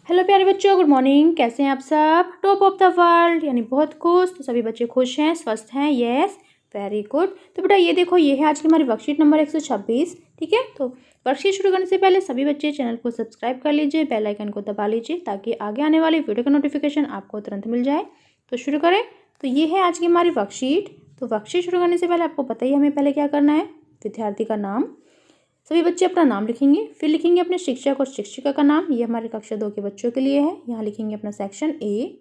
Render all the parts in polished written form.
Hello प्यारे बच्चों, good morning. कैसे हैं आप सब? टॉप ऑफ द वर्ल्ड यानी बहुत खुश। तो सभी बच्चे खुश हैं, स्वस्थ हैं? Yes, very good. तो बेटा ये देखो, ये है आज की हमारी वर्कशीट नंबर 126। ठीक है, तो वर्कशीट शुरू करने से पहले सभी बच्चे चैनल को सब्सक्राइब कर लीजिए, बेल आइकन को दबा लीजिए ताकि आगे आने वाली वीडियो का नोटिफिकेशन आपको तुरंत मिल जाए। तो शुरू करें। तो ये है आज की हमारी वर्कशीट। तो वर्कशीट शुरू करने से पहले आपको पता ही हमें पहले क्या करना है। विद्यार्थी का नाम, सभी बच्चे अपना नाम लिखेंगे, फिर लिखेंगे अपने शिक्षक और शिक्षिका का नाम। ये हमारे कक्षा 2 के बच्चों के लिए है। यहाँ लिखेंगे अपना सेक्शन ए,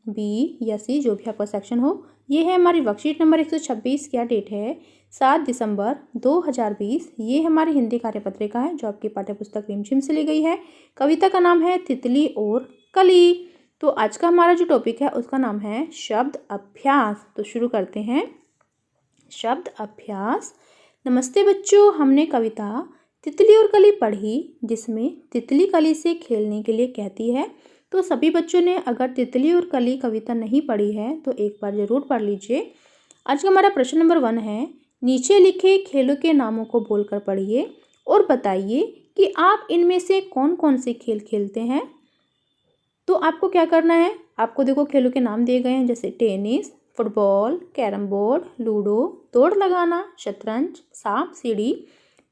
बी या सी, जो भी आपका सेक्शन हो। ये है हमारी वर्कशीट नंबर 126। क्या डेट है? 7 दिसंबर 2020। ये हमारी हिंदी कार्यपत्रिका है जो आपकी पाठ्यपुस्तक रिमझिम से ली गई है। कविता का नाम है तितली और कली। तो आज का हमारा जो टॉपिक है उसका नाम है शब्द अभ्यास। तो शुरू करते हैं। शब्द अभ्यास। नमस्ते बच्चों, हमने कविता तितली और कली पढ़ी जिसमें तितली कली से खेलने के लिए कहती है। तो सभी बच्चों ने अगर तितली और कली कविता नहीं पढ़ी है तो एक बार ज़रूर पढ़ लीजिए। आज का हमारा प्रश्न नंबर 1 है, नीचे लिखे खेलों के नामों को बोलकर पढ़िए और बताइए कि आप इनमें से कौन कौन से खेल खेलते हैं। तो आपको क्या करना है, आपको देखो खेलों के नाम दिए गए हैं जैसे tennis, football, carrom board, ludo, दौड़ लगाना, शतरंज, सांप सीढ़ी,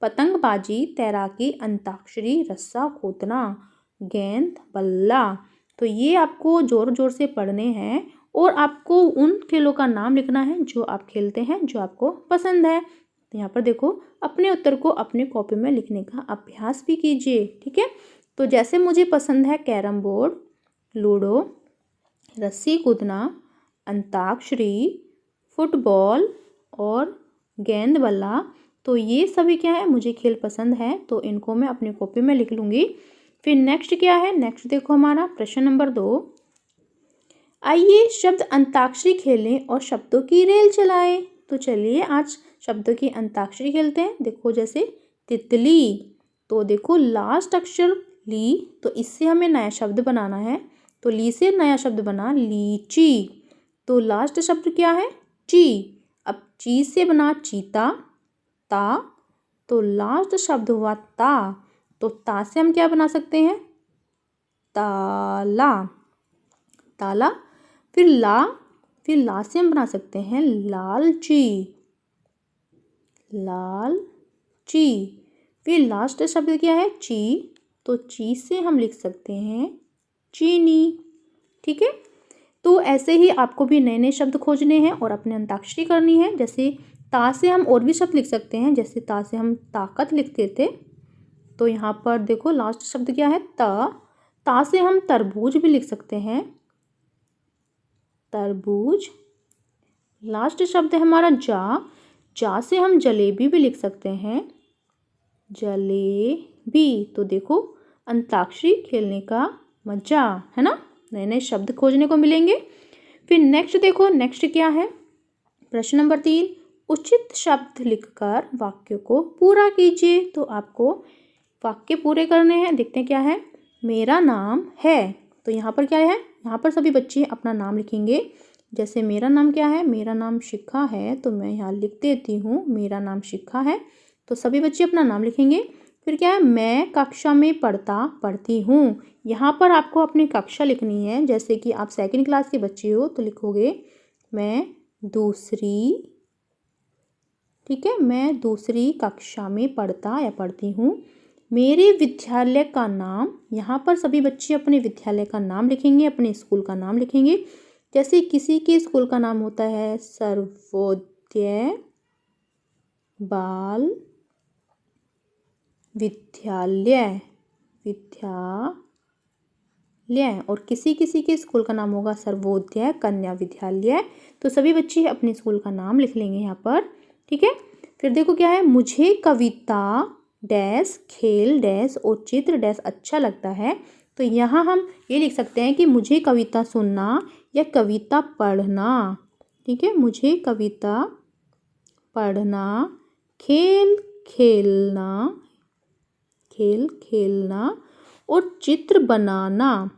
पतंगबाजी, तैराकी, अंताक्षरी, रस्सा कूदना, गेंद, बल्ला। तो ये आपको ज़ोर ज़ोर से पढ़ने हैं और आपको उन खेलों का नाम लिखना है जो आप खेलते हैं, जो आपको पसंद है। तो यहाँ पर देखो, अपने उत्तर को अपने कॉपी में लिखने का अभ्यास भी कीजिए। ठीक है, तो जैसे मुझे पसंद है कैरम बोर्ड, लूडो, रस्सी कूदना, अंताक्षरी, फुटबॉल और गेंद बल्ला। तो ये सभी क्या है, मुझे खेल पसंद है, तो इनको मैं अपनी कॉपी में लिख लूँगी। फिर नेक्स्ट क्या है, नेक्स्ट देखो हमारा प्रश्न नंबर 2। आइए शब्द अंताक्षरी खेलें और शब्दों की रेल चलाएं। तो चलिए आज शब्दों की अंताक्षरी खेलते हैं। देखो जैसे तितली, तो देखो लास्ट अक्षर ली, तो इससे हमें नया शब्द बनाना है। तो ली से नया शब्द बना लीची। तो लास्ट शब्द क्या है? ची। अब ची से बना चीता, ता। तो लास्ट शब्द हुआ ता। तो ता से हम क्या बना सकते हैं? ताला, ताला। फिर ला से हम बना सकते हैं लालची, लालची। फिर लास्ट शब्द क्या है? ची। तो ची से हम लिख सकते हैं चीनी। ठीक है, तो ऐसे ही आपको भी नए नए शब्द खोजने हैं और अपने अंताक्षरी करनी है। जैसे ता से हम और भी शब्द लिख सकते हैं, जैसे ता से हम ताकत लिखते थे। तो यहाँ पर देखो लास्ट शब्द क्या है? ता से हम तरबूज भी लिख सकते हैं, तरबूज। लास्ट शब्द है हमारा जा से हम जलेबी भी लिख सकते हैं, जलेबी। तो देखो अंताक्षरी खेलने का मजा है ना, नए नए शब्द खोजने को मिलेंगे। फिर नेक्स्ट देखो, नेक्स्ट क्या है? प्रश्न नंबर 3, उचित शब्द लिखकर वाक्य को पूरा कीजिए। तो आपको वाक्य पूरे करने हैं। देखते हैं क्या है। मेरा नाम है, तो यहाँ पर क्या है? यहाँ पर सभी बच्चे अपना नाम लिखेंगे। जैसे मेरा नाम क्या है? मेरा नाम शिखा है, तो मैं यहाँ लिख देती हूँ मेरा नाम शिखा है। तो सभी बच्चे अपना नाम लिखेंगे। फिर क्या है? मैं कक्षा में पढ़ती हूँ। यहाँ पर आपको अपनी कक्षा लिखनी है। जैसे कि आप 2nd क्लास के बच्चे हो तो लिखोगे मैं दूसरी, ठीक है, मैं दूसरी कक्षा में पढ़ता या पढ़ती हूँ। मेरे विद्यालय का नाम, यहाँ पर सभी बच्चे अपने विद्यालय का नाम लिखेंगे, अपने स्कूल का नाम लिखेंगे। जैसे किसी के स्कूल का नाम होता है सर्वोदय बाल विद्यालय, और किसी किसी के स्कूल का नाम होगा सर्वोदय कन्या विद्यालय। तो सभी बच्चे अपने स्कूल का नाम लिख लेंगे यहाँ पर। ठीक है, फिर देखो क्या है? मुझे कविता डैश, खेल डैश और चित्र डैश अच्छा लगता है। तो यहाँ हम ये लिख सकते हैं कि मुझे कविता सुनना या कविता पढ़ना। ठीक है, मुझे कविता पढ़ना, खेल खेलना और चित्र बनाना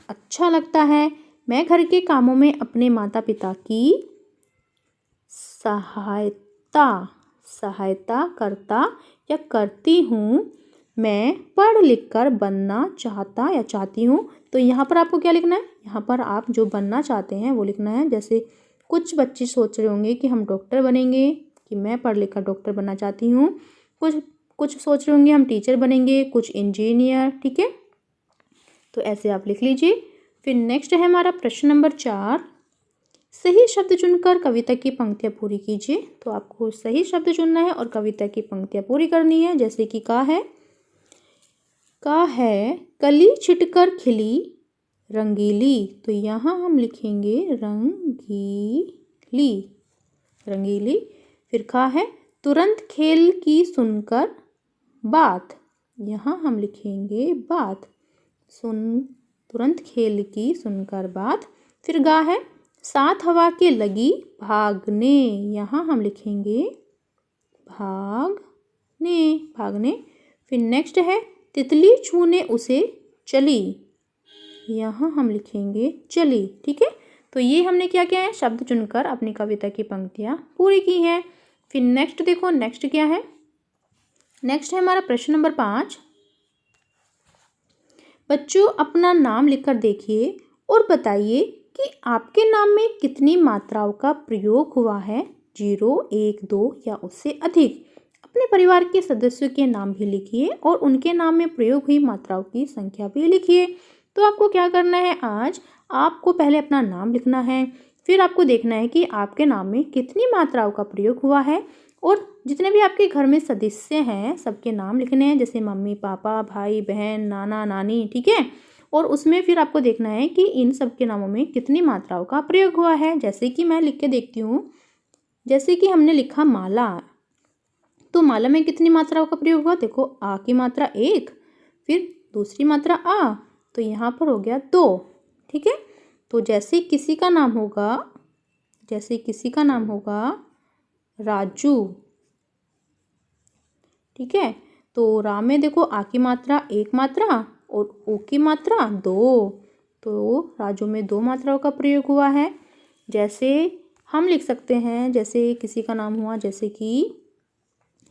अच्छा लगता है। मैं घर के कामों में अपने माता पिता की सहायता करता या करती हूँ। मैं पढ़ लिख कर बनना चाहता या चाहती हूँ। तो यहाँ पर आपको क्या लिखना है, यहाँ पर आप जो बनना चाहते हैं वो लिखना है। जैसे कुछ बच्चे सोच रहे होंगे कि हम डॉक्टर बनेंगे, कि मैं पढ़ लिख कर डॉक्टर बनना चाहती हूँ। कुछ सोच रहे होंगे हम टीचर बनेंगे, कुछ इंजीनियर। ठीक है, तो ऐसे आप लिख लीजिए। फिर नेक्स्ट है हमारा प्रश्न नंबर 4। सही शब्द चुनकर कविता की पंक्तियाँ पूरी कीजिए। तो आपको सही शब्द चुनना है और कविता की पंक्तियाँ पूरी करनी है। जैसे कि का है कली छिटकर खिली रंगीली। तो यहाँ हम लिखेंगे रंगीली। फिर का है तुरंत खेल की सुनकर बात। यहाँ हम लिखेंगे बात। तुरंत खेल की सुनकर बात। फिर गा है साथ हवा के लगी भागने। यहाँ हम लिखेंगे भागने। फिर नेक्स्ट है तितली छूने उसे चली। यहाँ हम लिखेंगे चली। ठीक है, तो ये हमने क्या किया है, शब्द चुनकर अपनी कविता की पंक्तियाँ पूरी की हैं। फिर नेक्स्ट देखो, नेक्स्ट क्या है, नेक्स्ट है हमारा प्रश्न नंबर 5। बच्चों अपना नाम लिखकर देखिए और बताइए कि आपके नाम में कितनी मात्राओं का प्रयोग हुआ है। 0, 1, 2 या उससे अधिक। अपने परिवार के सदस्यों के नाम भी लिखिए और उनके नाम में प्रयोग हुई मात्राओं की संख्या भी लिखिए। तो आपको क्या करना है, आज आपको पहले अपना नाम लिखना है, फिर आपको देखना है कि आपके नाम में कितनी मात्राओं का प्रयोग हुआ है और जितने भी आपके घर में सदस्य हैं सबके नाम लिखने हैं, जैसे मम्मी पापा, भाई बहन, नाना नानी। ठीक है, और उसमें फिर आपको देखना है कि इन सब के नामों में कितनी मात्राओं का प्रयोग हुआ है। जैसे कि मैं लिख के देखती हूँ, जैसे कि हमने लिखा माला, तो माला में कितनी मात्राओं का प्रयोग हुआ, देखो आ की मात्रा 1, फिर दूसरी मात्रा आ, तो यहाँ पर हो गया 2। ठीक है, तो जैसे किसी का नाम होगा राजू। ठीक है, तो रा में देखो आ की मात्रा 1 मात्रा और ओ की मात्रा 2, तो राजू में 2 मात्राओं का प्रयोग हुआ है। जैसे हम लिख सकते हैं, जैसे किसी का नाम हुआ जैसे कि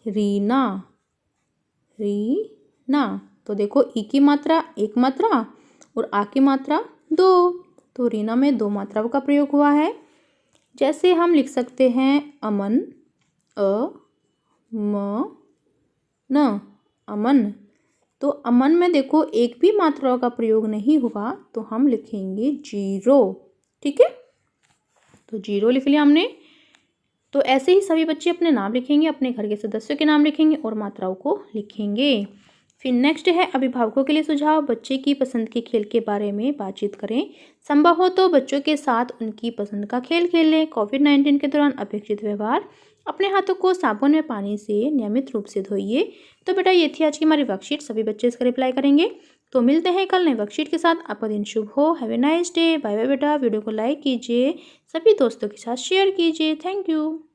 रीना, तो देखो ई की मात्रा 1 मात्रा और आ की मात्रा 2, तो रीना में 2 मात्राओं का प्रयोग हुआ है। जैसे हम लिख सकते हैं अमन, अमन, तो अमन में देखो एक भी मात्राओं का प्रयोग नहीं हुआ, तो हम लिखेंगे 0। ठीक है, तो 0 लिख लिया हमने। तो ऐसे ही सभी बच्चे अपने नाम लिखेंगे, अपने घर के सदस्यों के नाम लिखेंगे और मात्राओं को लिखेंगे। फिर नेक्स्ट है अभिभावकों के लिए सुझाव। बच्चे की पसंद के खेल के बारे में बातचीत करें। संभव हो तो बच्चों के साथ उनकी पसंद का खेल खेलें। कोविड-19 के दौरान अपेक्षित व्यवहार, अपने हाथों को साबुन में पानी से नियमित रूप से धोइए। तो बेटा ये थी आज की हमारी वर्कशीट, सभी बच्चे इसका रिप्लाई करेंगे। तो मिलते हैं कल नई वर्कशीट के साथ। आपका दिन शुभ हो। Have a nice day. Bye bye बेटा। वीडियो को लाइक कीजिए, सभी दोस्तों के साथ शेयर कीजिए। Thank you.